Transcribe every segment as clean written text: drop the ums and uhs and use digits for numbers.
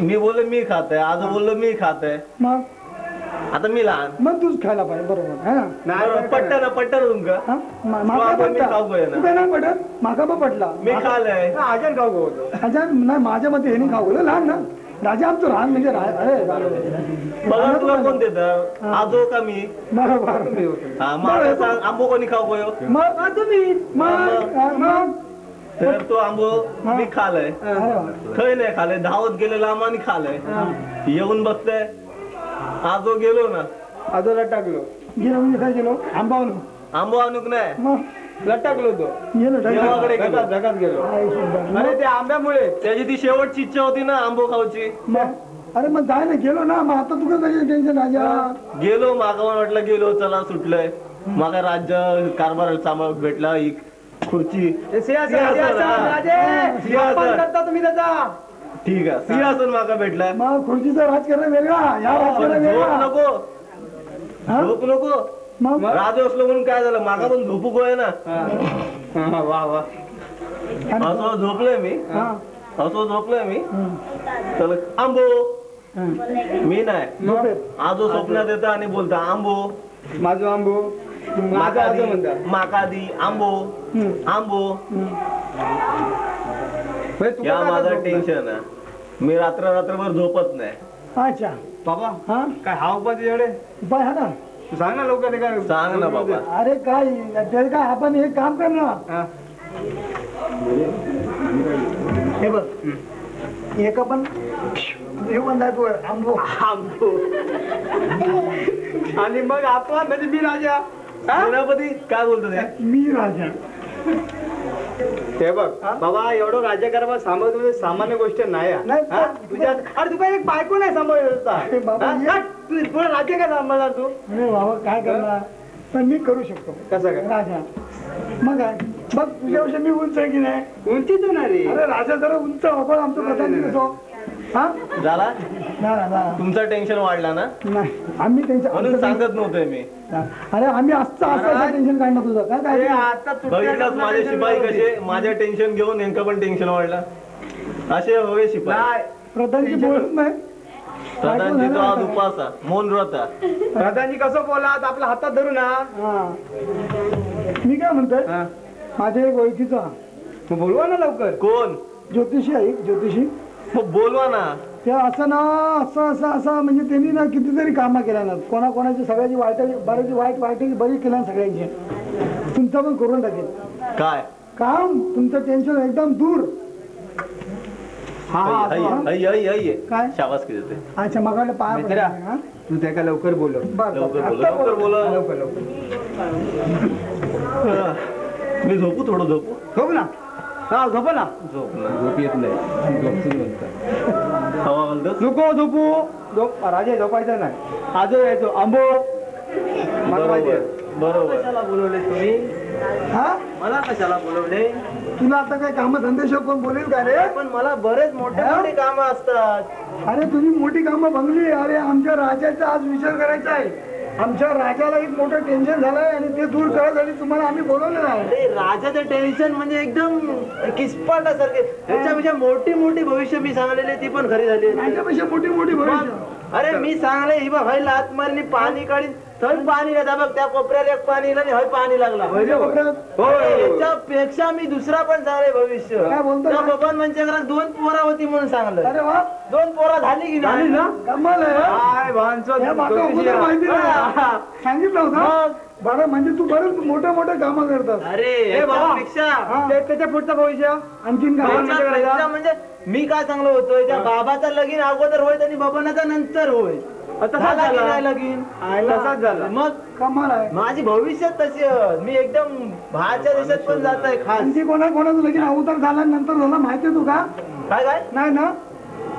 मी बोललो मी खात आहे, आज बोललो मी खात आहे, मग आता मी लहान मग तूच खायला पाहिजे बरोबर है ना. पट्ट ना तुमका माका तू काय नाही पटत, माका पण पटला मी खाल्लंय आजन खाऊ होतो. अच्छा नाही माझ्या मते हे नाही खाऊ लहान ना राजा आमचं रान म्हणजे बघा तुला कोण देत आजो का मी बरोबर हा मला सांग आंबो कोणी खाऊ गयो मग तुम्ही मग तर तो आंबो मी खालय खय नाही खालय धावत गेलेला आम्हाला खालय येऊन बघताय आजो गेलो ना आजोला टाकलो गेलो म्हणजे काय गेलो आंबावून आंबो आणूक नाही मग लटकलो तो गेलो देवाकडे गेलो. जगात गेलो. अरे ते आंब्यामुळे त्याची ती शेवटची इच्छा होती ना आंबो खाऊची मग अरे मग जाय ना गेलो ना मग आता तुझं त्याचे टेन्शन राजा गेलो मागा वाटलं गेलो चला सुटलंय मागा राज्य कारभार सांभाळ भेटला ही खुर्ची करता तुम्ही त्याचा ठीक आहे सिंहासन मागा भेटला मग खुर्चीचं राजकारण वेगळा या राजकारण झोप वेगळा नको झोप नको मग राज असलो म्हणून काय झालं मागा पण झोपू गोय ना वा वा असं झोपलोय मी असं झोपलोय मी चल आंबो मी नाही आजो स्वप्नात येतं आणि बोलता आंबो माझं आंबो माझा आजो म्हणता माकादी आंबो आंबो या माझं टेन्शन आहे मी रात्रभर झोपत नाही अच्छा बाबा हा काय हा उपाय तुझ्याकडे उपाय हा ना तू सांग ना लवकर ते काय सांग ना बाबा अरे काय ते काय आपण एक काम कर ना हा. हे बघ एक आपण हे म्हणताय तू आंबो आंबो आणि मग आपण म्हणजे मी राजा सेनापती काय बोलतो ते मी राजा ते बघ बाबा एवढं राज्य कारभार सांभाळतो म्हणजे सामान्य गोष्ट नाही हा. नाही, हा? अरे तू काय एक बायको नाही सांभाळत अरे बाबा, तू पुढे राज्य काय सांभाळणार तू अरे बाबा काय करणार पण मी करू शकतो कसं काय राजा मग काय बघ तुझ्यापेक्षा मी उंच आहे की नाही उंचीच होणार रे अरे राजा जरा उंच आपण आमचं प्रधान कसो हा झाला ना राजा तुमचं टेन्शन वाढला ना नाही आम्ही म्हणून त्यांच्या सांगत नव्हतोय मी अरे आम्ही असं टेन्शन काढणार तुझं काय अरे काय आता बघितलंच माझे शिपाई कसे माझ्या टेन्शन घेऊन यांचं पण टेन्शन वाढलं असे हवे शिपाई नाही प्रधानची बोलत नाही प्रधानजी तो आज उपासा मौन व्रता प्रधानजी कसं बोलात आपल्या हातात धरू ना हा मी काय म्हणतोय हा. माझ्या एक ओळखीचा मग बोलवा ना लवकर कोण ज्योतिषी आहे ज्योतिषी मग बोलवा ना ते असं ना असं म्हणजे त्यांनी ना कितीतरी कामं केल्या ना कोणाकोणाची सगळ्याची बऱ्याची वाईट बरी केल्या सगळ्यांची तुमचं पण करून टाकेल काय काम तुमचं टेन्शन एकदम दूर काय शाबास की देते अच्छा मग पाय मित्रा. हा? तू त्या लवकर बोलव लवकर बोला आत्ता लवकर बोला लवकर लवकर मी झोपू थोडं झोपू झोप ना हा झोप ना झोप ना झोप येत नाही हवा घालतोस नको झोपू झोप राजा झोपायचं नाही आजो यायचो आंबो मला माहिती आहे. बरोबर कशाला बोलवले तुम्ही हा मला कशाला बोलवले तुला आता काय काम धंदेशिवाय कोण बोलेल का रे पण मला बरेच मोठे मोठे काम असतात अरे तुझी मोठी कामं बंगली अरे आमच्या राजाचा आज विचार करायचा आहे आमच्या राजाला एक मोठं टेन्शन झालंय आणि ते दूर करायसाठी तुम्हाला आम्ही बोलवलेलं आहे अरे राजाचं टेन्शन म्हणजे एकदम किस्पाटासारखे त्याच्यापेक्षा मोठी मोठी भविष्य मी सांगलेले ती पण खरी झाली त्यांच्यापेक्षा मोठी मोठी भविष्य अरे मी सांगले ही बघ हय लात मारली पाणी काढीन थंड पाणी लागला बघ त्या कोपऱ्याला एक पाणी आणि हय पाणी लागला याच्यापेक्षा मी दुसरा पण सांगले भविष्य काय बोलतो त्या बबन म्हणजे 2 पोरा होती म्हणून सांगलं अरे वा 2 पोरा झाली की नाही ना कमाल आहे हा? काय भानचोद हे मागं अगोदर माहिती नाही सांगितलं होतं बरं म्हणजे तू बरं मोठं कामं करतात अरे ए बाबा. याच्यापेक्षा त्याच्या पुढचं भविष्य आणखीन काय त्याच्यापेक्षा म्हणजे मी काय चांगलं होतोय त्या बाबाचा लगीन अगोदर होय आणि बबनाचा नंतर होय तसाच झाला की झाला. नाही लगीन तसाच झाला. मग कमाल आहे माझी भविष्यात तशी मी एकदम बाहेरच्या देशात पण जात आहे खास आणखी कोणाचं लगीन अगोदर झाला नंतर झाला माहितीये तू का काय काय नाही ना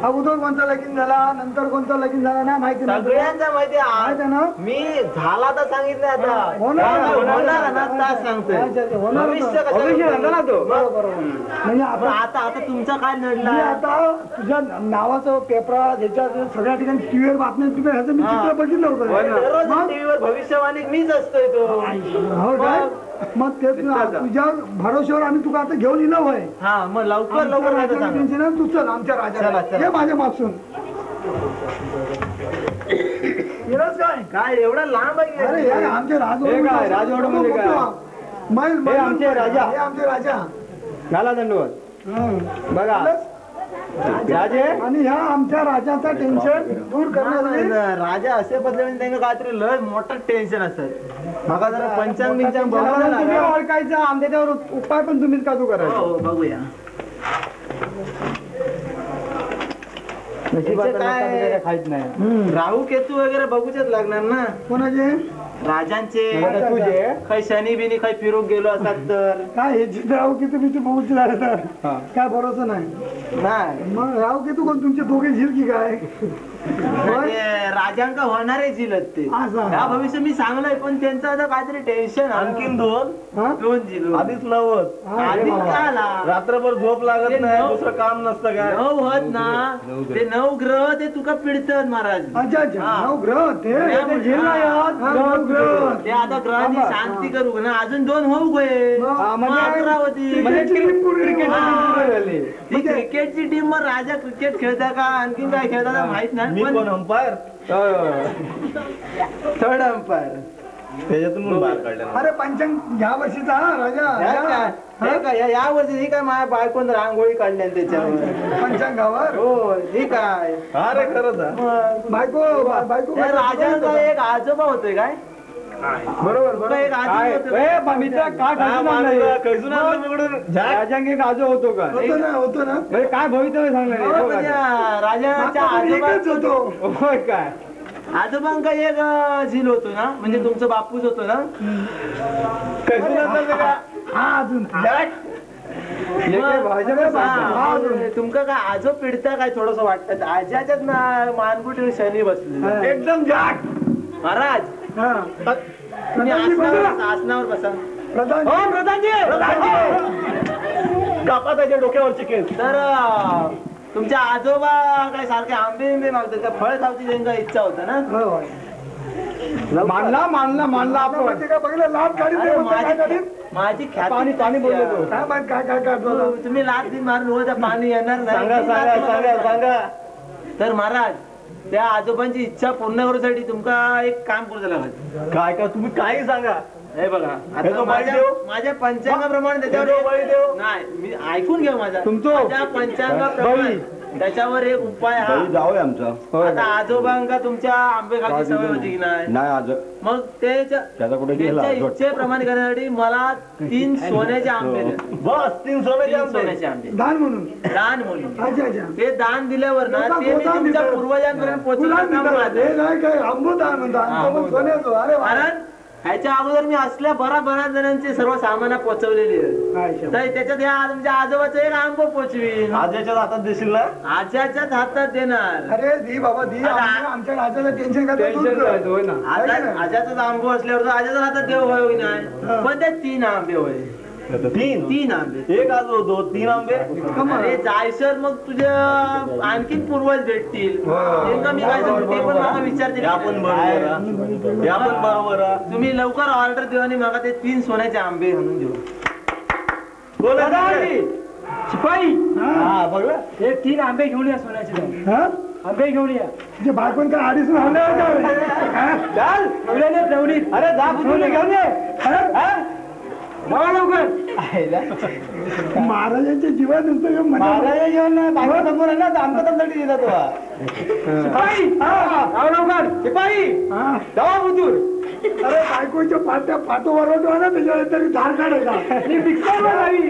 अगोदर कोणता लगीन झाला नंतर कोणता लगीन झाला नाही माहिती नाही तुला? सगळ्यांचा माहिती माहिती आहे ना मी झाला तर सांगितलं आता होणार. होणार ना तास सांगतोय अच्छा, अच्छा, होणार होतं. भविष्य कसं भविष्य झालं ना तो. बरोबर म्हणजे पण आता आता आता तुमचा काय मी नडला आता तुझ्या नावाचं पेपरात ह्याच्यात सगळ्या ठिकाणी टीव्हीवर बातम्या तुझ्या ह्याचं मी चित्र बघितलं होतं दररोज मग? टीव्हीवर भविष्यवाणी मीच असतोय तो हो काय मग ते तुझ्या भरोश्यावर आम्ही तुला आता घेऊन येलो होय हा मग लवकर लवकर नाही तर सांगा. टेन्शन तू चल आमच्या चला, राजा चला. ये माझ्या मागसून केलंस काय काय एवढा लांब आहे अरे यार आमचे हे काय? राजवाडा म्हणजे काय? हे आमचे राजा. हे आमचे राजा घाला दंडवत हं. बघा राजे आणि ह्या आमच्या राजाचा टेन्शन दूर करण्यासाठी राजा असे बदले म्हणजे त्यांना काहीतरी लय मोठं टेन्शन असत मला जरा पंचांग बिंचांग तुम्ही बघायला ओळखायचं आमच्या त्यावर उपाय पण तुम्हीच काजू करायचा हो बघूया नशिबाचं काय? नसतं तर काय खायच नाही राहू केतू वगैरे बघूच लागणार ना कोणाचे राजांचे आता तुझे काही शनी बिनी काही फिरून गेलो असतात तर काय हे जिथे राहू की तुम्ही ते बघूच झालं तर हा. काय भरोसा नाही नाही मग राहू की तू कोण तुमचे दोघे झील की काय म्हणजे राजांका होणारे जिलत ते असं. या भविष्य मी सांगलंय पण त्यांचं आता काहीतरी टेन्शन आणखीन दोन हा? दोन जिल आधीच नव्वत आधी काय आला रात्रभर झोप लागत ते नाही नऊ- दुसरं काम नसतं काय नऊ होत ना ते 9 ग्रह ते तुका पिडतात महाराज अच्छा अच्छा हा. नऊ ग्रह ते ते झील नाही होत. हा, नऊ ग्रह ते आता ग्रहांची शांती करू ना अजून 2 होऊ गए हा, म्हणजे- अमरावती म्हणजे टीम पूर्ण क्रिकेट हा. झाली ती क्रिकेटची टीम मग राजा क्रिकेट खेळता का आणखीन काय खेळता माहित नाही मी पण कोण अंपायर थर्ड अंपायर त्याच्यातून बाहेर काढलं अरे पंचांग या वर्षीचा हा, राजा या वर्षी ही काय माझ्या बायकोन रांगोळी काढल्या त्याच्यावर पंचांगावर हो ही काय अरे खरंच आहे. मग बायको त्या राजाचा एक आजोबा होते काय बरोबर तुका एक आजोबा काय होते मित्र का काय मानलं? कैसून आणलं तिकडून? झाक. राजांग एक आजो होतो का होतो ना म्हणजे काय भवितव्य सांगणार हो, पण आहे? त्या राजाच्या आता पण एकच आजोबा होतो होय काय आजोबांका एक झील होतो ना म्हणजे तुमचं बापूच होतो ना कैसून आणलं ते का? हा अजून हे काय भाषा तुमका काय आजो पिडता काय थोडस वाटत आजाच्याच ना मानकुटी शनी बसले एकदम जाग महाराज हा. तुम्ही आसनावर बसा प्रधान हो प्रधानजी कापा त्याच्या डोक्यावरचे केस तर तुमच्या आजोबा काय सारखे आंबे बिंबे मागतात का फळ खावची त्यांना इच्छा होता ना होय, होय. मानला आपण माहिती काय बघितलं लाट गाडी अरे काय गाडी माझी ख्याती पाणी बोललो तो. काय माहित काय काय काय बोलला? तुम्ही लाच बिन मारून हो तर पाणी येणार नाही सांगा सांगा सांगा सांगा तर महाराज त्या आजोबांची इच्छा पूर्ण करण्यासाठी तुमका एक काम करू लागत काय का तुम्ही काही सांगा हे बघा हे आता तो बाई देव? माझ्या पंचांगाप्रमाणे हे तो बाई त्याच्यावर देव? नाही मी ऐकून घ्या माझा तुमचं? माझ्या पंचांगाप्रमाणे त्याच्यावर एक उपाय हा जाऊ आमचा आता आजोबांका तुमच्या आंबे खायची सवय होती की नाही नाही आज मग त्याचा कुठे गेला? त्यांच्या इच्छेप्रमाणे करण्यासाठी मला 3 सोन्याचे आंबे द्या. बस 3 सोन्याचे 3 आंबे. सोन्याचे आंबे दान म्हणून दान म्हणून अच्छा अच्छा ते दान दिल्यावर ना ते मी तुमच्या पूर्वजांपर्यंत पोहोचवण्याचं काम माझं. हे नाही काय आंबोदान म्हणतात आंबो सोन्याचं अरे वा. कारण ह्याच्या अगोदर मी असल्या बऱ्याच जणांचे सर्व सामान पोहोचवलेली आहे. तर त्याच्यात या तुमच्या आजोबाचं एक आंबो पोचवीन आज याच्यात हातात देशील ना आजाच्याच हातात देणार अरे दी बाबा दी आमच्या राजाचं टेन्शन काय टेन्शन जायचं होय ना आजाचाच आंबो असल्यावर तो आजाच्या हातात देव होय नाही पण ते 3 आंबे होय 3 आंबे एक आज होतो 3 आंबे अरे जायसर मग तुझ्या आणखीन पूर्वज भेटतील नेमकं मी काय सांगतो ते पण मला विचारते या पण बरोबर हा. या पण बरोबर हा. तुम्ही लवकर ऑर्डर देऊ आणि मला ते 3 सोन्याचे आंबे आणून देऊ बोला तिकडे. शिपाई हा बघला एक 3 आंबे घेऊन या सोन्याचे हा आंबे घेऊन या तुझे बायकोन काय अडीच चाल ठेवली अरे जा सोने घेऊन ये लवकर महाराजांच्या जीवात नुसतं महाराजा जेवण नाही बायको समोर आहे ना आमचा तमसाठी दिला तो शिपाई लवकर शिपाई जावा बुजूर अरे बायकोच्या पाट्या पाठो वरवतो ना त्याच्यावर तरी धार काढायचा मिक्सर लावी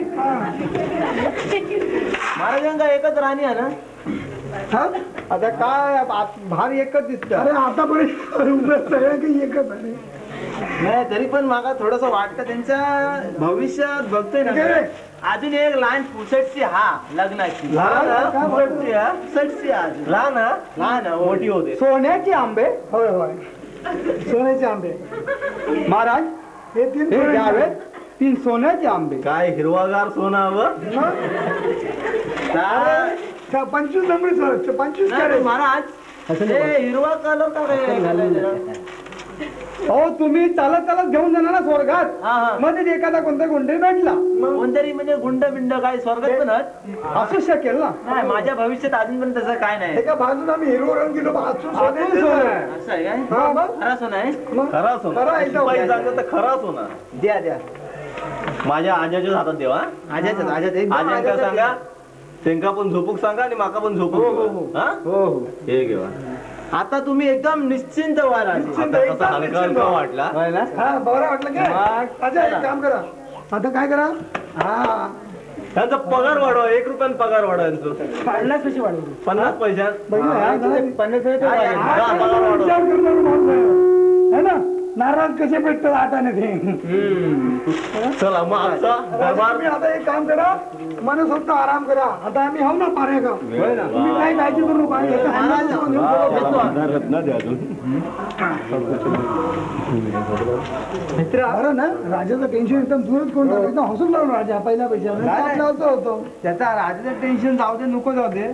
महाराजांका एकच राणी आहे ना हा? आता काय भार एकच दिसत अरे आतापर्यंत सगळ्या काही एकच आहे नाही तरी पण मला थोडस वाटतं त्यांच्या भविष्यात बघतोय ना काय? अजून एक लहान पुसटची हा लग्नाची लहान हा? काय बोलतो? पुसटची हा? पुसटची आज लहान हा? लहान आहे, मोठी होते सोन्याचे आंबे होय होय सोन्याचे आंबे महाराज हे 3 हे घ्यावेत 3 सोन्याचे आंबे काय हिरवागार सोनं हवं 25 नंबर 25 नाही, कॅरेट महाराज हे हिरवा कलर का रे घालायला? हो तुम्ही चालत चालत घेऊन जाणार ना स्वर्गात हा, हा. मध्ये एखादा कोणता कोणतरी भेटला कोणतरी म्हणजे गुंड बिंड काय स्वर्गात पण आहेत? असू शकेल ना नाही माझ्या भविष्यात अजून पण तसं काय नाही एका बाजूला आम्ही हिरो रंग गेलो आतून सोनं आहे. असं आहे काय हा, मग? खरा सोन आहे खरा सोना खरा एकदम. शिपाई सांगत तर खरा सोना द्या द्या माझ्या आज्याच्या हातात देवा आज्याच्यात आज्यांका सांगा त्यांका पण झोपूक सांगा आणि माका पण झोपूक हा हो हो हे घेवा आता तुम्ही एकदम निश्चिंत व्हा राजे. आता कसा हलका हलका वाटला होय ना? हा बरं वाटलं की अच्छा एक काम करा आता काय करा हा त्यांचा पगार वाढवा 1 रुपयान पगार वाढवा यांचं 50 पैसे वाढवले 50 पैशात बघितलं हा, जरा- 50 पैसे हा, वाढवले. हा, पगार वाढवा. विचार करणारा माणूस आहे. है ना नाराज कसे भेटतात आटाने ते चला मग आजचा दरबार तुम्ही आता एक काम करा मनसोक्त आराम करा आता आम्ही हाव ना पारे का होय ना. तुम्ही काही काळजी करू नका आम्ही याचं handle करून घेऊ सगळं. बरं ना राजाचं टेन्शन एकदम दूरच करून टाकलं. एकदम हसून लावलं राजा पहिल्या पैशावर आपलं असं होतं त्याचा राजाचं टेन्शन जाऊ दे नको जाऊ दे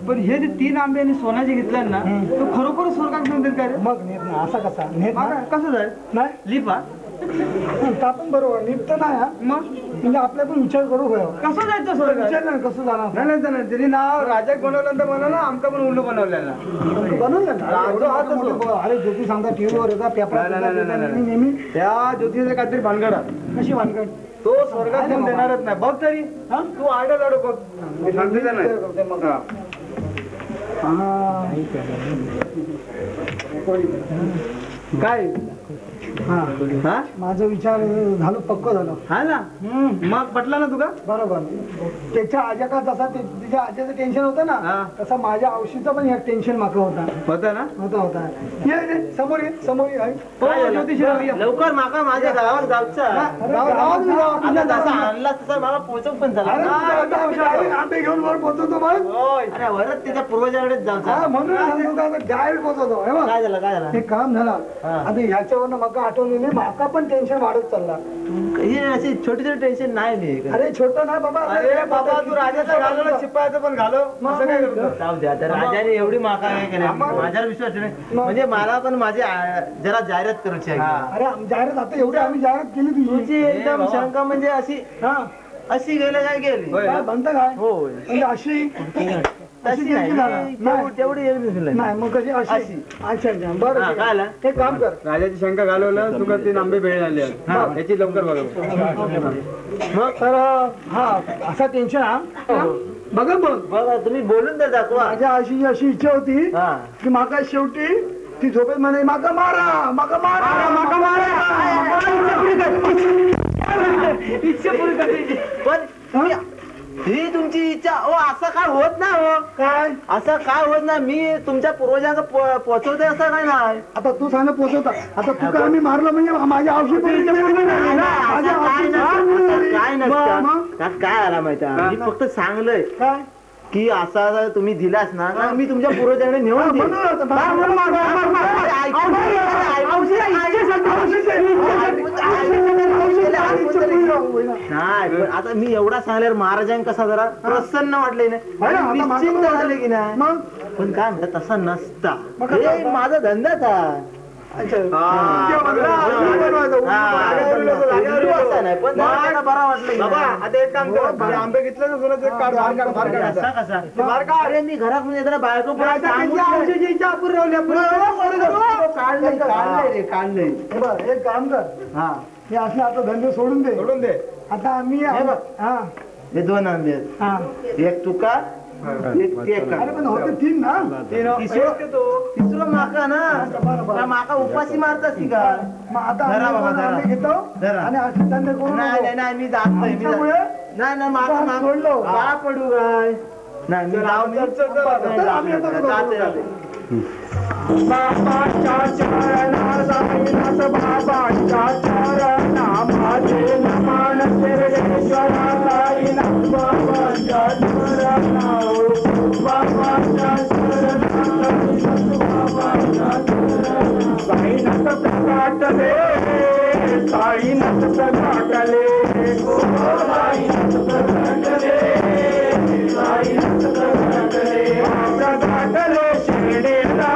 पण हे जे 3 आंबे आणि सोन्याचे घेतले ना तो खरोखर स्वर्गात घेऊन देत काय रे मग नेत ना असा कसा नेत मग ना काय? कसं जाय नाही लिपा ता पण बरोबर नीट तर नाही हा. मग म्हणजे आपल्या पण विचार करू घ्यावा कसं जायचं स्वर्गात विचार ना कसं जाणार नाही नाही नाही त्यांनी नाव राजा बनवल्यानंतर म्हणा ना आमका पण उल्लू बनवलेला बनवलं ना एवढं हात असं. अरे ज्योती सांगता टीव्हीवर येतात पेपरात नाही, नाही, येतात, नाही, नाही. नेहमी त्या ज्योतिषाचं काहीतरी भानगड आहे. कशी वानकड तो स्वर्गात घेऊन देणारच नाही बघ तरी हा? तू आडा लाडू बघ मी सांगते का नाही मग. हा. काय हा हा माझा विचार झालं पक्क झालं हा ना मग पटला ना तुका बरोबर त्याच्या आज्या का जसा तिच्या आज्याचं टेन्शन होतं हा. ना तसा माझ्या औषधीचं पण एक टेन्शन मागं होता होता ना होता ये रे, समोर ये समोर ये आहे. काय झालं? ज्योतिषी लवकर माका माझ्या गावात जाऊचा अरे, गावात मी गावात आता तुझ्या जसा गावात. आणला तसा मला पोचव पण झाला अरे, तुझ्या गावात direct आंबे घेऊन वर पोहोचवतो बघ अरे वरच त्याच्या पूर्वजाकडेच जाऊचा हा म्हणून सांगतो का डायरेक्ट पोहोचवतो हे बघ. काय झालं काय झालं हे काम झालं आता ह्याच्यावरनं मका आठवलं नाही माका पण टेन्शन वाढत चालला हे अशी छोटी छोटी टेन्शन नाही मी अरे छोटं नाही बाबा अरे बाबा तू राजाचं घालो ना शिपायाचं पण घालो असं काय करतो जाऊ द्या आता राजाने एवढी माका काय केली माझ्यावर विश्वास नाही म्हणजे मला पण माझी जरा जाहिरात करायची आहे अरे जाहिरात आता एवढी आम्ही जाहिरात केली तुझी तुझी एकदम शंका म्हणजे अशी हा अशी गेलं काय गेली काय म्हणतं काय होय म्हणजे अशी तशी नाही तेवढी एक दिसली नाही मग कशी अशी अशी. अच्छा अच्छा बरं हा, ठीक काय आहे. आलं? एक काम कर राजाची शंका घालवलं तुका 3 आंबे भेळ आले याची लवकर बघा मग तर हा असा टेन्शन हा बघा बघ बघा तुम्ही बोलून तर दाखवा माझ्या अशी अशी इच्छा होती हा की माका शेवटी ती झोपेत म्हणे माका मारा माका मारा माका इच्छा पुरी करायची पण ही तुमची इच्छा ओ असं काय होत नाही हो काय असं काय होत नाही मी तुमच्या पूर्वजांना पोहोचवते असं काय नाही आता तू सांग पोचवता आता तू काय मी मारलं म्हणजे माझ्या औषध माझ्या काय नसतं त्यात काय आला माहिती मी फक्त सांगलंय काय की असं तुम्ही दिलास ना तर मी तुमच्या पूर्वजांकडे नेऊन देईन. नाही पण आता मी एवढा सांगल्यावर महाराजांना कसा जरा प्रसन्न वाटले नाही निश्चिंत झाले की नाही मग पण काय म्हणतात तसा नसता हे माझा धंदाच आहे पण त्याला बरा वाटलं आता एक काम कर आंबे घेतले ना तुला ते काढ बाहेर काढ बाहेर काढायचा. कसा कसा बाहेर का अरे मी घरात म्हणजे जरा बायको पण औषधी इच्छा अपुरी राहिली काढलंय काढलंय रे काढलंय हे बघ एक काम कर हा हे असले आता धंदे सोडून दे सोडून दे आता आम्ही हे बघ. हा हे 2 आंबे आहेत. हा एक तुका एक ते अरे का पण होते 3 ना तिसरं माका ना त्या माका उपाशी मारतास की का मग आता धरा आम्ही बाबा, दोन धरा. आंबे घेतो धरा. आणि असले धंदे करू नाही नको. नाही नाही मी जात नाही मी आमच्यामुळे नाही नाही माका आपण माका सोडलो. का पडू काय नाही मी जाऊ मी चल, आम्ही आता बघू. जाते बाबाच्या चरणात साईनाथ बाबाच्या चरणात माझे नमन शिरडेश्वरा साईनाथ बाबाच्या चरणात बाबाच्या चरणात साईनाथ प्रकाटले साईनाथ प्रकाटले साईनाथ प्रकाटले साईनाथ प्रकाटले प्रकाटले शिरडेला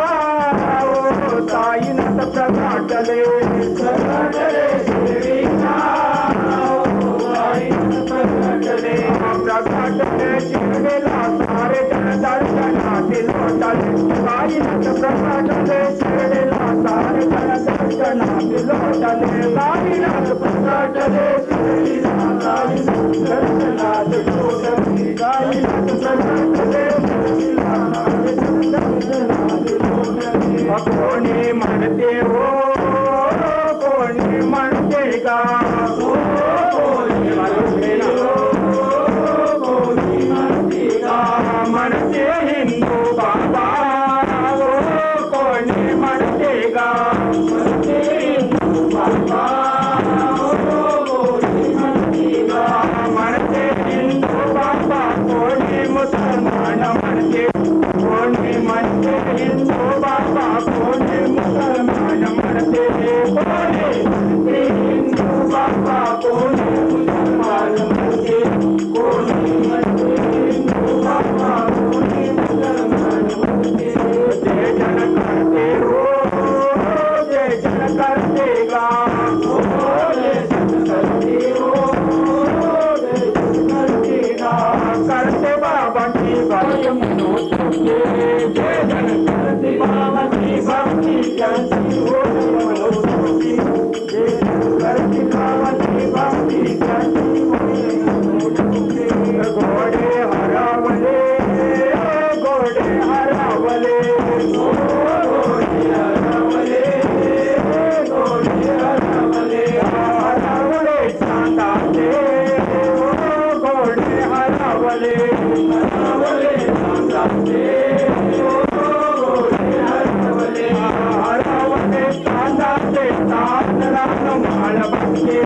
साईनाथ प्रकाटले लोटले गाईनाथ प्रसादले शिर्डीला सारे दर्शनाने लोटले गाईनाथ प्रसादले शिर्डीला सारे दर्शनाने लोटले गाईनाथ प्रसादले शिर्डीला सारे दर्शनाने लोटले कोणी म्हणते हो कोणी म्हणते का कोणी म्हणते म्हणते हिंदू बाबा कोणी म्हणते का म्हणते हिंदू बाबा म्हणते हिंदू बाबा कोणी मुसलमान म्हणते कोणी म्हणते हिंदू बाबा कोणी मुसलमान म्हणते कोणी हिंदू बाबा कोणी मुसलमान म्हणते कोणी म्हणते हिंदू बाबा कोणी मुसलमान म्हणते जय जन करते हो जय जन करते गा हो जय जन करते हो जय जन करते गा करते बाबांची बाई म्हणून जय जन करते बाबांची भक्ती त्यांची हो म्हणून जय जन करते बाबांची भक्ती त्यांची घोडे हरावले घोडे हरावले घोडे हरावले घोडे हरावले हरावले चांदाचे घोडे हरावले हरावले चांदाचे घोडे हरावले हरावले चांदाचे चांदरान माळ बसले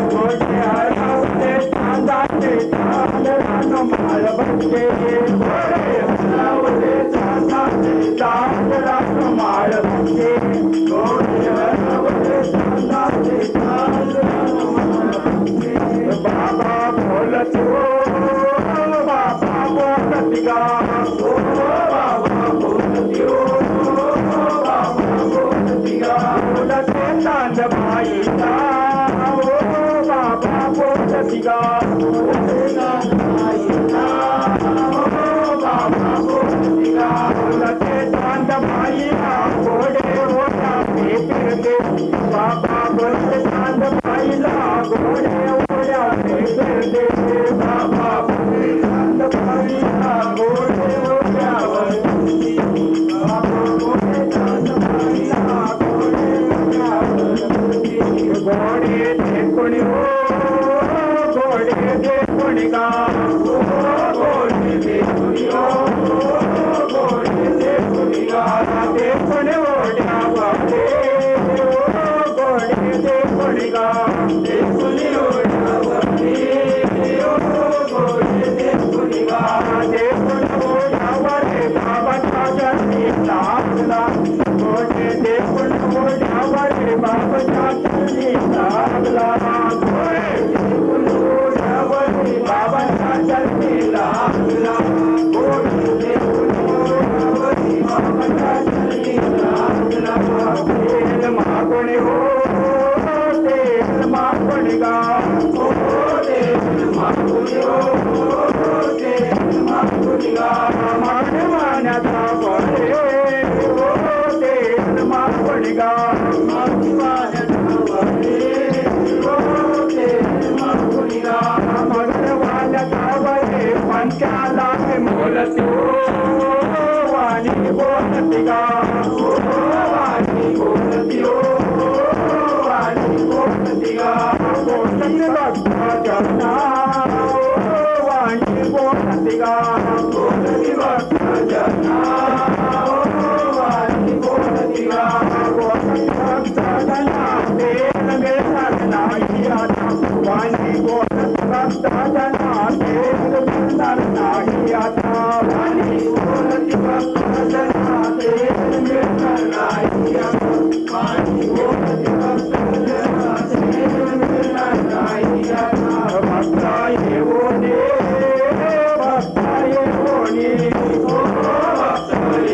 घोडे हरावले चांदाचे चांदरान माळ बसले घोडे हरावले चांदाचे चांदरान माळ बसले घोडे हरावले चांदाचे चांदरान माळ बसले बाबा बोलत हो बाबा बोलत गा हो बाबा बोलत हो बाबा बोलत गा बोलते चांदबाईला हो बाबा बोलत गा बोलते चांदबाईला हो बाबा बोलत गा बोलते चांदबाईला घोडे ओढा फिरते बाबा बोलते चांदबाईला घोडे ओढा फिरते बाबा बोलते चांदबाईला घोडे ओढ्यावर बाबा बोलते चांदबाईला घोडे ओढ्यावर घोडे ते कोणी हो घोडे ते कोणी गा घोडे ते कोणी हो घोडे ते कोणी गा ते कोणी ओढ्यावरले घोडे ते कोणी गा ते कोणी ओढ्यावरले घोडे ते कोणी गा ते कोणी ओढ्यावरले बाबाच्या चरणी लागला घोडे ते कोणी ओढ्यावरले बाबाच्या चरणी लागला घोडे ते कोणी ओढ्यावरले बाबाच्या चरणी लागला घोडे ते कोणी ओढ्यावरले बाबाच्या चरणी लागला तेल मागणे हो तेल मागणे गा हो तेल मागणे हो तेल मागणे गा मागवाण्याचा बळे हो तेल मागणे गा मागवाण्याचा बळे हो तेल मागणे गा मागवाण्याचा बळे पंचाला बोलत हो वाणी बोलत गा हो वाणी बोलत हो वाणी बोलत गा बोलत भक्ताच्या नाव वाणी बोलत गा बोलत भक्ताच्या नाव वाणी बोलत गा बोलत भक्ताच्या नाव तेल मिळणार नाही आता वाणी बोलत भक्ताच्या नाव तेल मिळणार नाही आता वाणी बोलत भक्ताच्या नाव तेल मिळणार नाही आता वाणी बोलत भक्ताच्या नाव तेल मिळणार नाही आता भक्ता येऊने भक्ता येऊने हो भक्ता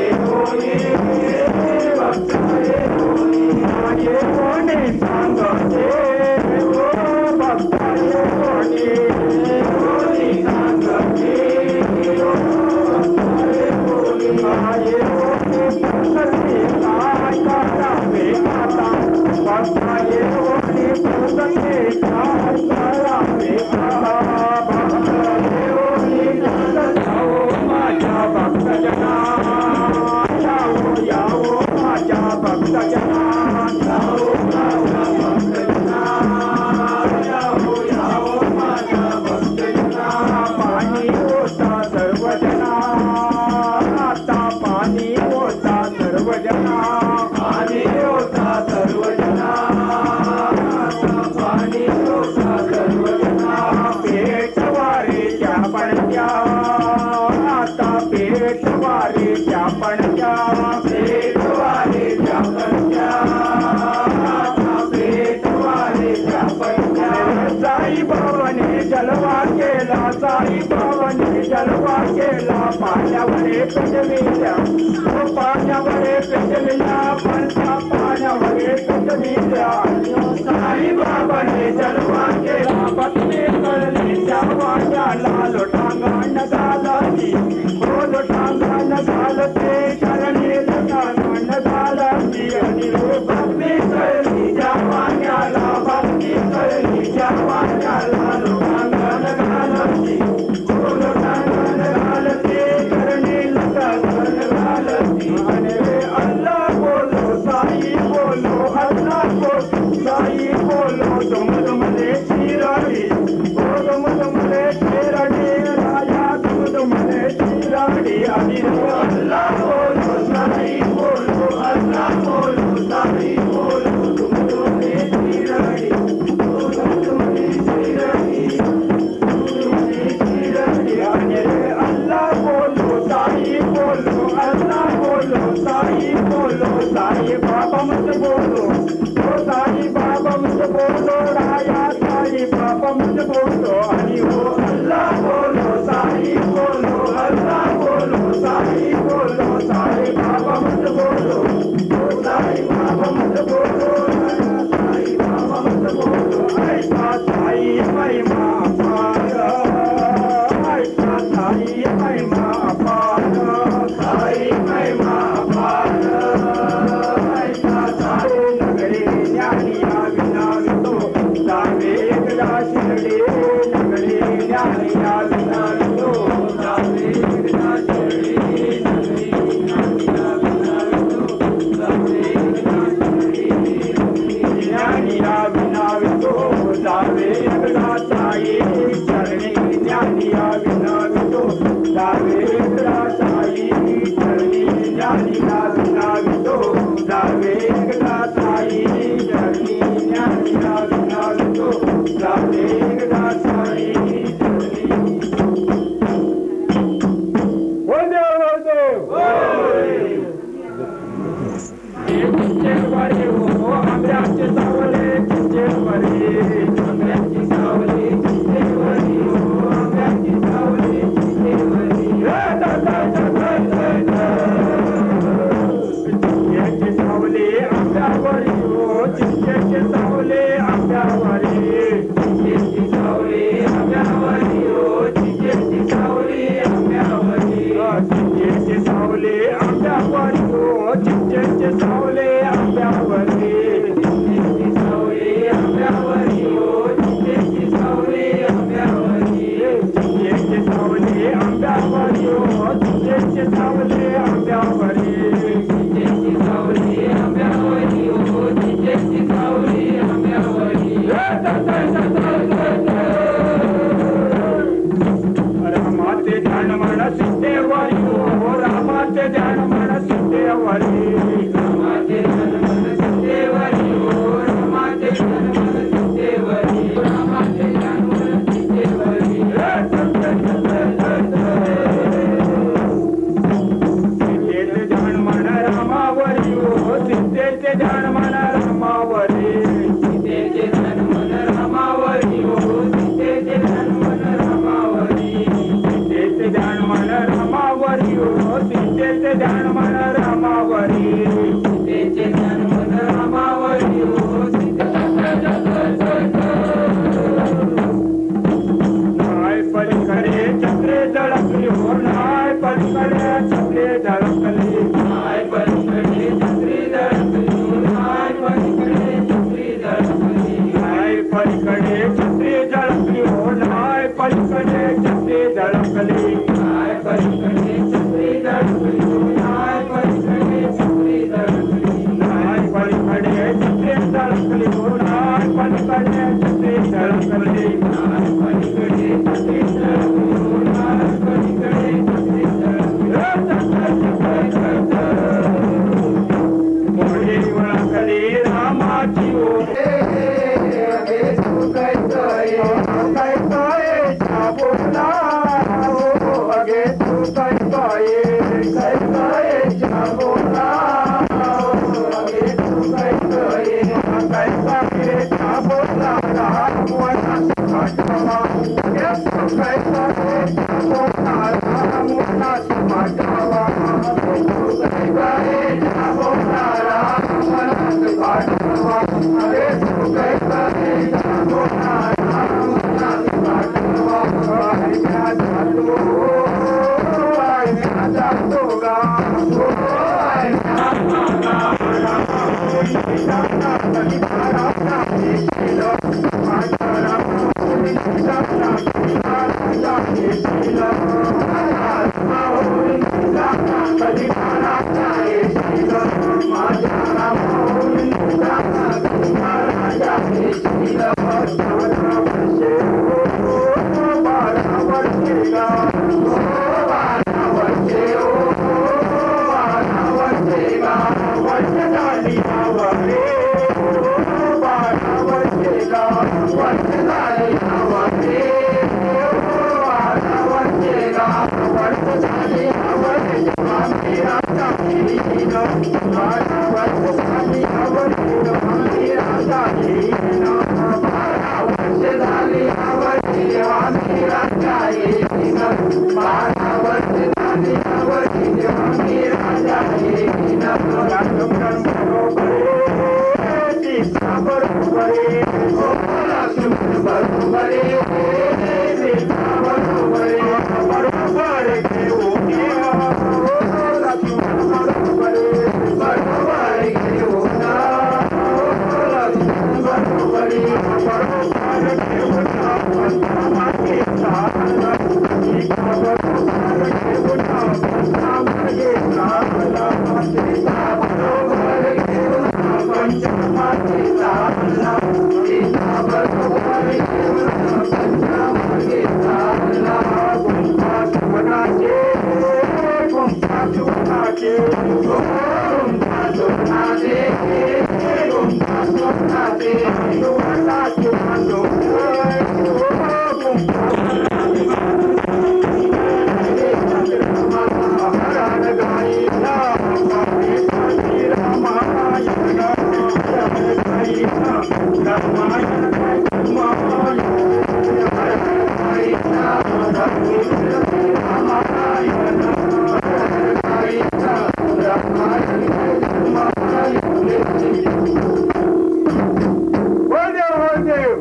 ध्यान मन रामावरी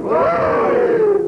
Hold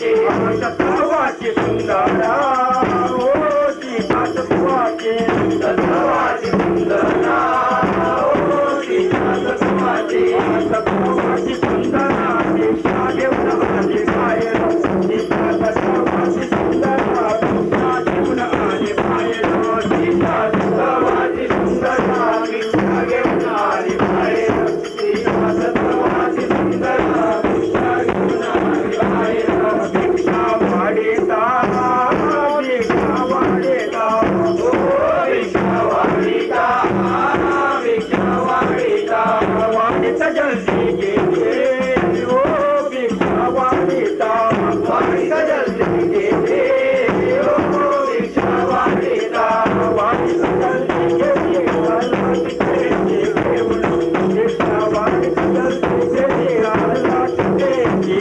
सत्वाची सुंदरा ओ सीता सत्वाची सत्वाची सुंदरा ओ सीता सत्वाची सत्वाची सुंदरा सीता घेऊन आली बाहेर सीता सत्वाची सुंदरा सीता घेऊन आली बाहेर सीता सत्वाची सुंदरा सीता घेऊन आली बाहेर सीता सत्वाची सुंदरा सीता घेऊन आली बाहेर भिक्षा वाढेता भिक्षा वाढेता ओ भिक्षा वाढेता भिक्षा वाढेता वाढेता जल्दी गेले ओ भिक्षा वाढेता वाढेता जल्दी गेले ओ भिक्षा वाढेता वाढेता जल्दी गेले आला तिथे घेऊन भिक्षा वाढेता जल्दी गेले आला तिथे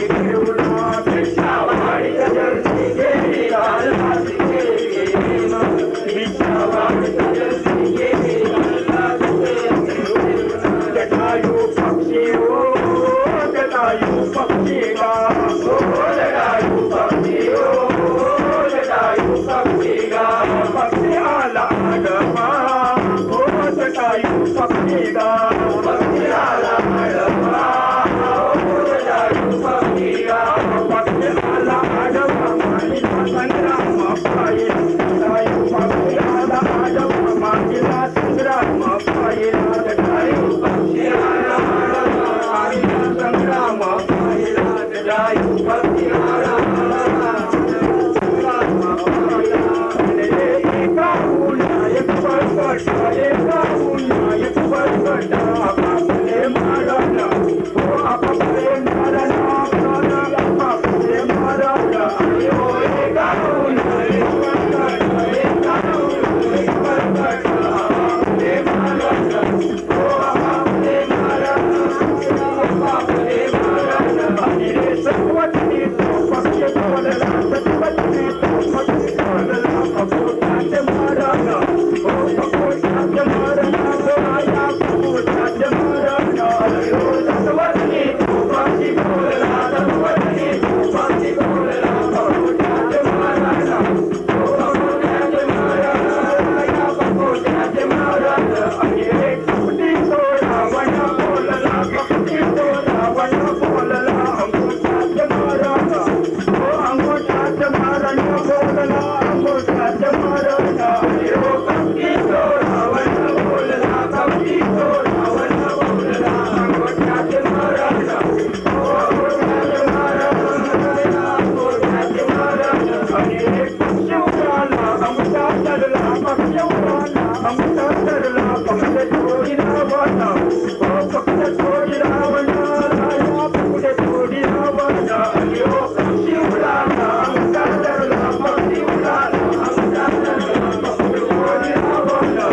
घेऊन भिक्षा वाढेता जल्दी गेले आला तिथे घेऊन भिक्षा वाढेता जल्दी गेले आला तिथे घेऊन जटायू पक्षी ओ जटायू पक्षी गा ओ जटायू पक्षी ओ जटायू पक्षी गा पक्षी आला आडवा ओ जटायू पक्षी गा पक्षी आला आडवा ओ जटायू पक्षी गा पक्षी आला आडवा माईला संग्राम पाहिला जटायू पक्षी आला आडवा माईला संग्राम पाहिला जटायू पक्षी आला आडवा माईला संग्राम पाहिला जटायू पक्षी आला आडवा संग्राम पाहिला एका उन्हाळ्यात परपटा एका उन्हाळ्यात परपटा आपापले मारायला हो आपापले मारायला आपापले मारायला हो एका उन्हाळ्यात परपटा एका उन्हाळ्यात परपटा आपापले मारायला हो आपापले मारायला आपापले मारायला आणि रे सत्वती तो पक्ष बोलला सत्वती तो पक्ष बोलला पकोटाचे मारायला हो पकोटाचे मारायला बोलाया पकोटाचे मारायला हो सत्वती तो पक्ष बोलला सत्वती तो पक्ष बोलला पकोटाचे मारायला हो पकोटाचे मारायला पकोटाचे मारायला आणि रे कपटी तो रावण बोलला कपटी तो रावण बोलला अंगोठाचे मारायला हो अंगोठाचे मारायला बोलला अंगोठाचे मारायला आणि हो कपटी तो रावण बोलला कपटी तो रावण बोलला अंगोठाचे मारायला हो अंगोठाचे मारायला अंगोठाचे मारायला आणि रे पक्ष उडाला अंगठा चढला पक्ष उडाला अंगठा चढला पक्ष थोडी रावणा हो पक्ष थोडी रावणा राया पुढे थोडी रावणा आणि हो पक्षी उडाला अंगठा चढला पक्षी उडाला अंगठा चढला पक्ष थोडी रावणा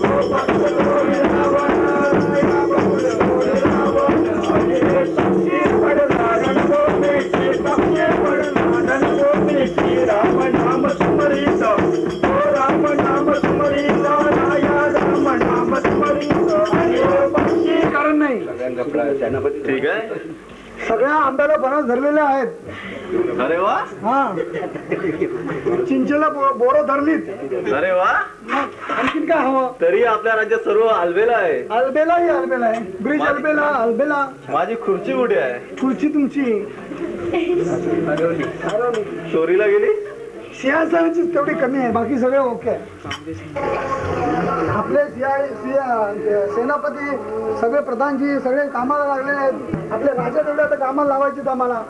हो पक्ष थोडी रावणा राया पुढे थोडी रावणा आणि रे पक्षी पडला रणभूमीची पक्षी पडला रणभूमीची राम नाम स्मरित हो राम नाम स्मरित राया राम नाम स्मरित आणि हो पक्षी कारण नाही ठीक आहे. सगळ्या आंब्याला फणस धरलेले आहेत अरे वा हा चिंचेला बोरं धरलीत अरे वा मग आणखीन काय हवं तरी आपल्या राज्यात सर्व आलबेला आहे. अल्बेलाही अल्बेला आहे ब्रिज अल्बेला अल्बेला माझी खुर्ची कुठे आहे? खुर्ची तुमची चोरीला गेली. सिंहासनाचीच तेवढी कमी आहे बाकी सगळे ओके आहे. आपले सेनापती सगळे प्रधानजी सगळे कामाला लागलेले आहेत. आपले राजा तेवढे आता कामाला लावायचे आम्हाला.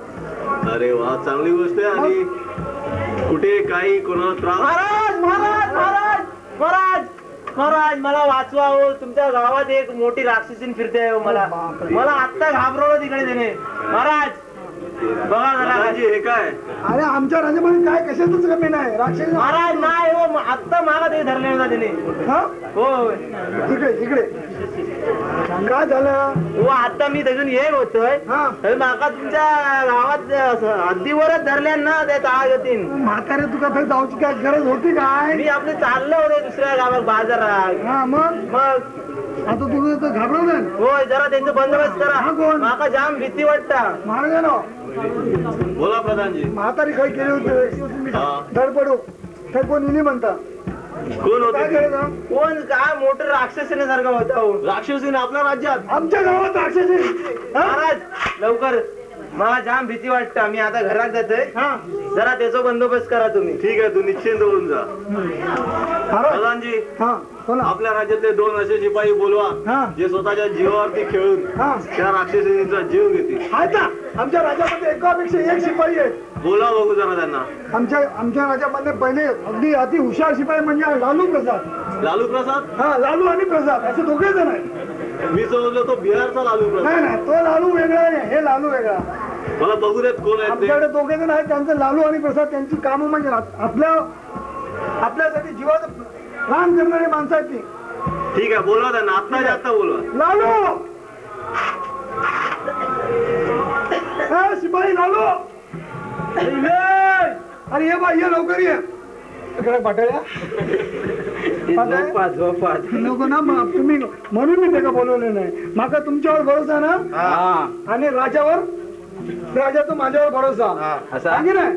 अरे वा चांगली गोष्ट आहे. आणि कुठे काही कोणाला त्रास? महाराज महाराज महाराज महाराज महाराज मला वाचवा हो. तुमच्या गावात एक मोठी राक्षसीन फिरते हो. मला आत्ता घाबरवलं तिकडे त्याने. महाराज बघा जरा. राजाजी, हे काय? अरे आमच्या राज्यामध्ये काय कशातच कमी नाही राक्षस. महाराज नाही हो. आत्ता मागा ते धरले होता त्याने. हा हो इकडे इकडे काय झालं? हो आता मी तिथून ये होतोय हा. तर माका तुमच्या गावात हद्दीवरच धरल्या ना ते आग येतील. म्हातारे तुका थंय जाऊची काय गरज होती काय? मी आपले चाललो होते दुसऱ्या गावात बाजारात. हा मग मग आता तुम्ही तर घाबरवलं होय जरा त्यांचा बंदोबस्त हा, करा. कोण? माका जाम भीती वाटता. महाराजांनो बोला प्रधानजी. म्हातारी काही केली होती हा. धडपडू काय कोण इली म्हणता कोण काय होते? करायचं? कोण काय मोठं राक्षसीने होता हो. राक्षसीने आपल्या राज्यात. आमच्या गावात राक्षसी हा? महाराज लवकर मला जाम भीती वाटतं. मी आता घरात जातोय. हा. जरा त्याचा बंदोबस्त करा तुम्ही. ठीक आहे, तू निश्चिंत होऊन जा. महाराज प्रधानजी, हा बोला आपल्या राज्यातले 2 असे शिपाई बोलवा हा. जे स्वतःच्या जीवावरती खेळून हा त्या राक्षसीचा जीव घेतील. आहेत ना आमच्या राज्यामध्ये एकापेक्षा एक शिपाई आहेत. बोला बघू जरा त्यांना. आमच्या राज्यामध्ये पहिले अगदी अति हुशार शिपाई म्हणजे लालू प्रसाद. लालू प्रसाद. हा लालू आणि प्रसाद असे दोघे जण आहेत. मी समजलो तो बिहारचा लालू प्रसाद. नाही नाही तो लालू वेगळा आहे हे लालू वेगळा. मला बघू देत कोण आहेत ते. आमच्याकडे दोघे जण आहेत त्यांचे लालू आणि प्रसाद. त्यांची कामं म्हणजे आपल्यासाठी जीवाचं रान करणारी माणसं आहेत ती. ठीक आहे, बोलवा त्यांना. आत्ता आत्ता बोलवा. लालू हा, शिपाई लालू अरे ये बाई ये लवकर ये इकडे पाठवल्या नको ना तुम्ही म्हणून मी त्याला बोलवले नाही. माका तुमच्यावर भरोसा ना आणि राजाचा माझ्यावर भरोसा सांगे ना.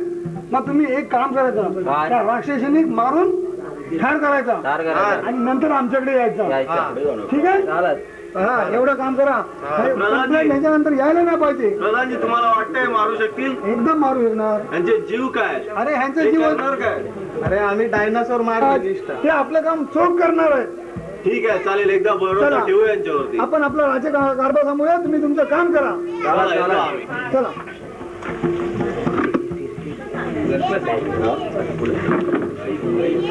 मग तुम्ही एक काम करायचं त्या राक्षसीने मारून ठार करायचा आणि नंतर आमच्याकडे यायचं. ठीक आहे हा एवढं काम करा. त्याच्यानंतर यायला नाही पाहिजे. प्रधानजी, तुम्हाला वाटतंय मारू शकतील? एकदम मारू शकणार. त्यांचे जीव काय? अरे ह्यांचं जीवन करणार काय? अरे आम्ही डायनासोर ते आपलं काम चोख करणार आहे. ठीक आहे, चालेल. एकदा भरोसा चला. ठेवू यांच्यावरती. आपण आपला राज्य कारभार सांगूया. तुम्ही तुमचं काम करा. चला, येतो आम्ही. चला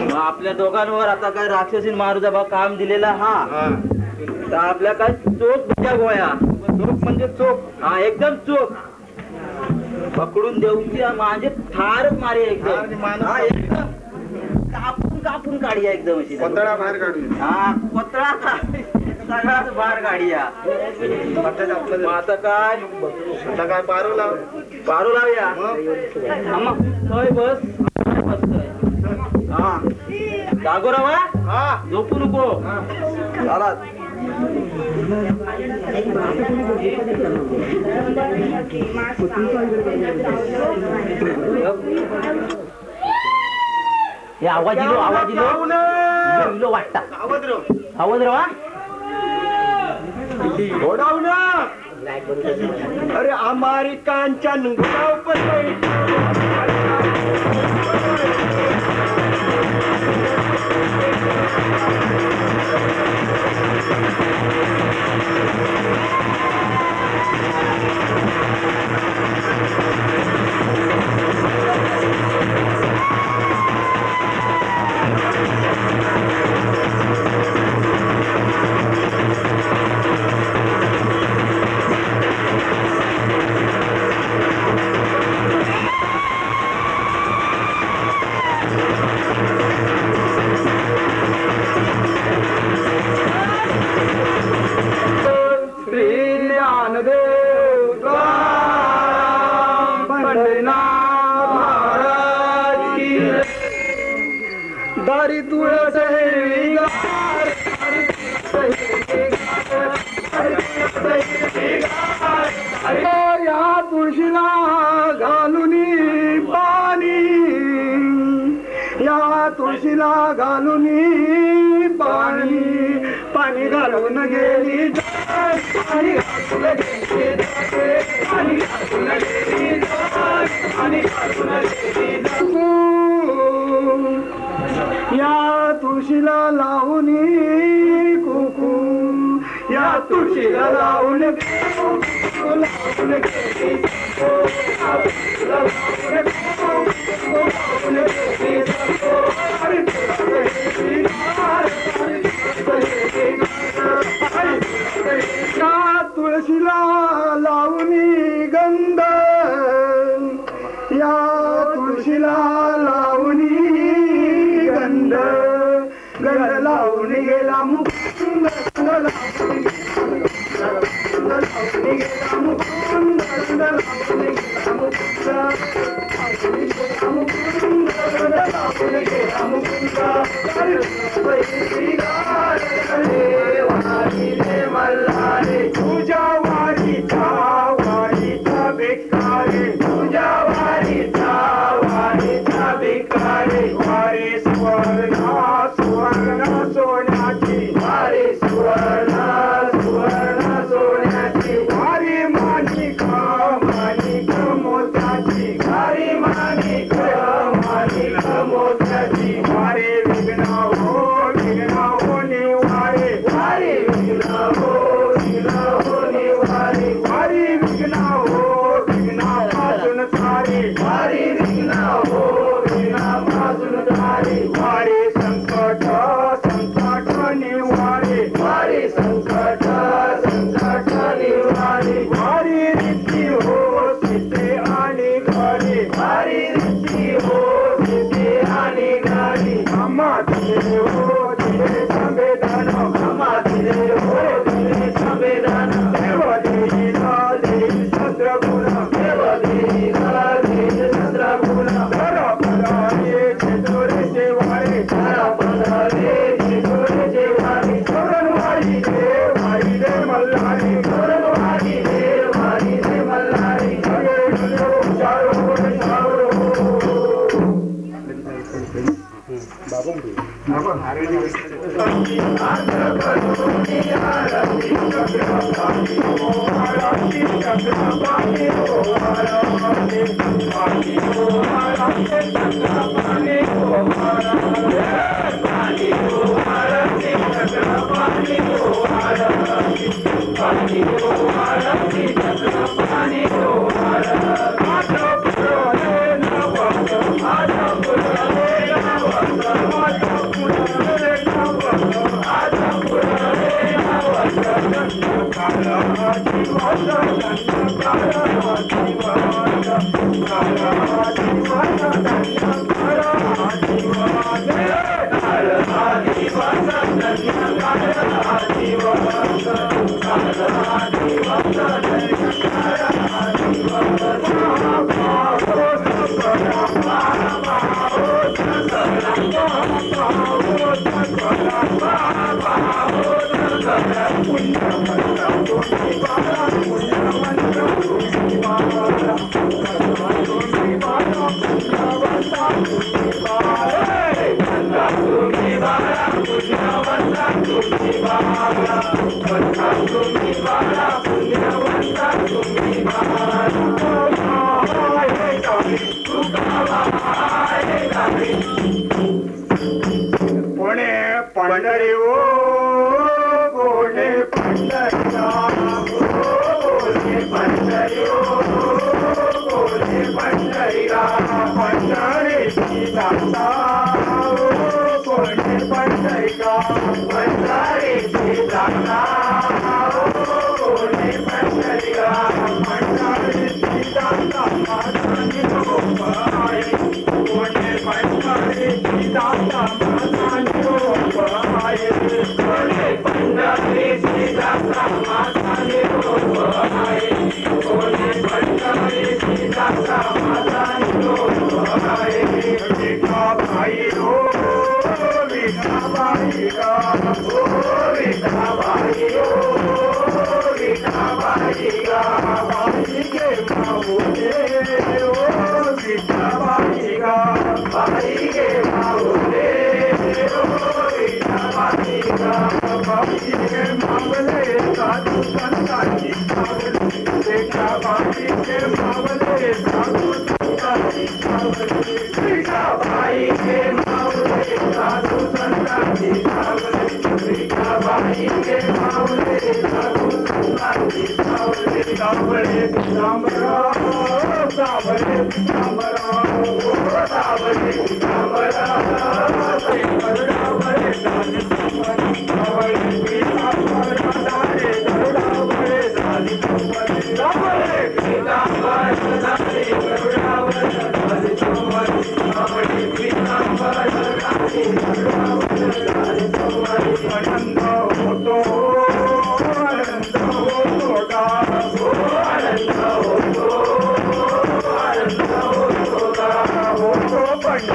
मग आपल्या दोघांवर आता काय राक्षसीन मारूचा भाग काम दिलेला हा तर आपल्या काय चोख त्या गोळ्या. चोख म्हणजे चोख. हा एकदम चोख पकडून देऊची म्हणजे ठारच मारे एकदम. हा एकदम कापून कापून काढूया एकदम अशी. कोतळा बाहेर काढूया. हा कोतळा सगळ्याच बाहेर काढूया. आता काय पारू लाव. पारू लावूया. थोय बस बसतोय. हा जागो रवा. हा झोपू नको. चला हे आवाज इलो वाटता. आवाज रवा. अरे आमारी कांचन गुलाव पण दारी तुळस या तुळशीला घालून पाणी. या तुळशीला घालून पाणी. पाणी घालून गेली पाणी घालून गेली पाणी घालून गेली पाणी घालून गेली. या तुळशीला लावून कुकू. या तुळशीला लावून लावून गेली. या तुळशीला लावून गंध. या तुळशीला लावून गंध. गंध लावून गेला मुकुंद. गेला मुकुंद लागून गेला मुकुंद गेला मुकुंद वारी रे मल्हारे तुझ्या वारीचा भिकारे तुझ्या वारीचा भिकारे वारी सुवर्ण सोन्याची वारी सुवर्ण सोन्याची वारी माणिक मोत्याची वारी माणिक मोत्याची वारी विघ्न हो निवारे वारी विघ्न हो निवारे वारी विघ्न पासून सारी वारी विघ्न पासून तारी वारी संकट निवारे वारी संकट निवारे वारी रीती हो सीते आणि घरी वारी रीती हो सीते आणि गाडी अम्मा तुझे हो तुझे संवेदन अम्मा तिने हो तिने संवेदन देव देईला देईल शस्त्रगुण देव देईला देईल शस्त्रगुण धर पदारे चेतोरेचे वारे धरा पधारे चितोरेचे वारी वारी रे मल्हारी वारी रे मल्हारी पुणे पंढरी ओ पुणे पंढरीला पुणे पंढरीला पंढरीची दाता पुणे पंढरीला पंढरीची दाता पुणे पंढरीला पंढरीची दाता माझा निरोप आहे पुणे पंढरीची दाता माझा निरोप आहे पुणे पंढरीची दाता माझा निरोप आहे पुणे पंढरीची दाता माझा निरोप आहे विठाबाई हो विठाबाई गा विठाबाई ओ विठाबाई गा बाई गे माऊले ओ विठाबाई गा बाई गे माऊले ओ विठाबाई गा बाई गे मावले साधू संतांची सावली देखा बाई गे मावले साधू संतांची सावली विठाबाई गे माऊले साधू संतांची सावली विठाबाई गे माऊले साधू संतांची सावली सावळे पितांबरा सावळे पितांबरा ओ सावली पितांबरा गरुडावळे झाले सावळे पितांबरा झाले गरुडावळे झाले सावली पितांबरा झाले गरुडावळे झाले सावली पितांबरा झाले गरुडावळे झाले आनंद होतो गा ओ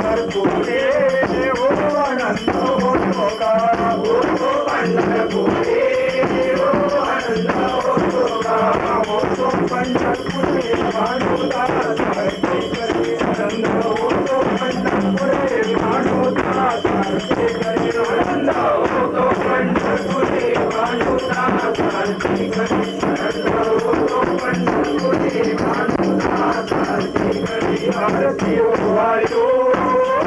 पंढरपुरे हो आनंद होतो का होतो पंढरपुरे हो आनंद होतो का होतो पंढरपुरे मानवता सारखे करे आनंद होतो पंढरपुरे मानवता सारखे करे आनंद होतो पंढरपुरे मानवता सारखे करे आनंद होतो पंढरपुरे मानवता सारखे करे आरती हो वायो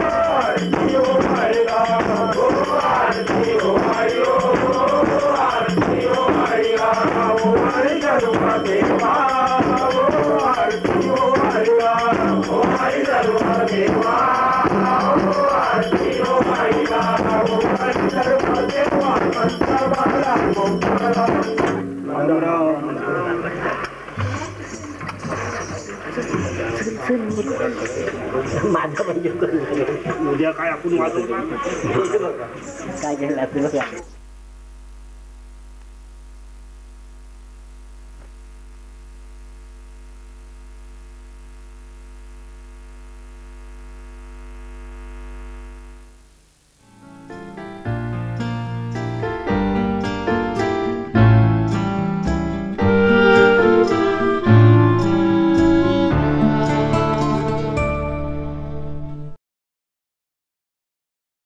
आरती हो वाया हो आरती हो वायो आरती हो वाया हो हरि सर्व देवा हो आरती हो वाया हो हरि सर्व देवा हो आरती हो वाया हो हरि सर्व देवा मंत्रवाला गोपाला माझं म्हणजे उद्या काय आपण वाजवतो काय केलं